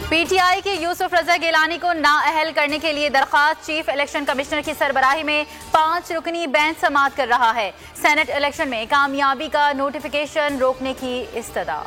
PTI की यूसुफ रजा गिलानी को नाअहल करने के लिए दरखास्त चीफ इलेक्शन कमिश्नर की सरबराही में 5 रुकनी बेंच समाअत कर रहा है। सेनेट इलेक्शन में कामयाबी का नोटिफिकेशन रोकने की इस्तदा।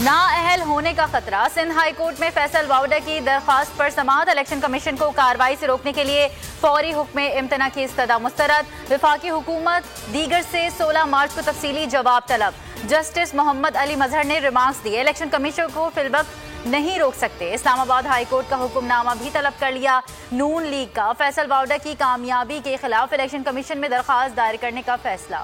नाअहल होने का खतरा। सिंध हाई कोर्ट में फैसल वाउडा की दरखास्त पर समाअत। इलेक्शन कमीशन को कार्रवाई से रोकने के लिए फौरी हुक्म इम्तना की इस्तदा मुस्तरद। वफाकी हुकूमत दीगर से 16 मार्च को तफसीली जवाब तलब। जस्टिस मोहम्मद अली मजहर ने रिमार्क्स दिए, इलेक्शन कमीशन को फिलवक्त नहीं रोक सकते। इस्लामाबाद हाई कोर्ट का हुक्मनामा भी तलब कर लिया। नून लीग का फैसल वाउडा की कामयाबी के खिलाफ इलेक्शन कमीशन में दरखास्त दायर करने का फैसला।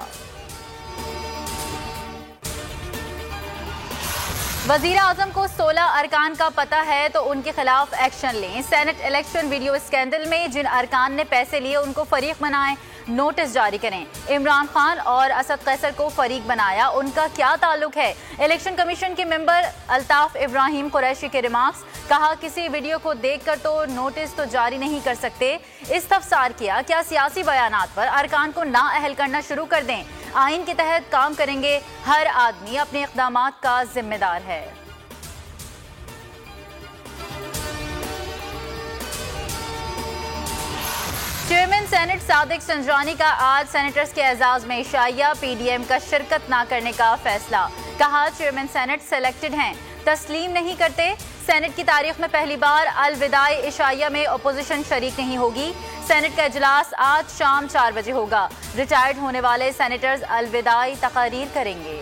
वजीर आजम को 16 अरकान का पता है तो उनके खिलाफ एक्शन लें। सेनेट इलेक्शन वीडियो स्कैंडल में जिन अरकान ने पैसे लिए उनको फरीक बनाएं, नोटिस जारी करें। इमरान खान और असद कैसर को फरीक बनाया, उनका क्या ताल्लुक है? इलेक्शन कमीशन के मेंबर अल्ताफ इब्राहिम कुरैशी के रिमार्क्स। कहा, किसी वीडियो को देखकर तो नोटिस तो जारी नहीं कर सकते। इस्तफसार किया, क्या सियासी बयानात पर अरकान को नाअहल करना शुरू कर दें? आइन के तहत काम करेंगे, हर आदमी अपने इक़दामात का जिम्मेदार है। चेयरमैन सेनेट सादिक संजरानी का आज सेनेटर्स के एजाज में इशाइया। पीडीएम का शिरकत ना करने का फैसला। कहा, चेयरमैन सेनेट सेलेक्टेड हैं, तस्लीम नहीं करते। सेनेट की तारीख में पहली बार अलविदाई इशाइया में अपोजिशन शरीक नहीं होगी। सेनेट का इजलास आज शाम 4 बजे होगा। रिटायर्ड होने वाले सेनेटर्स अलविदाई तकारीर करेंगे।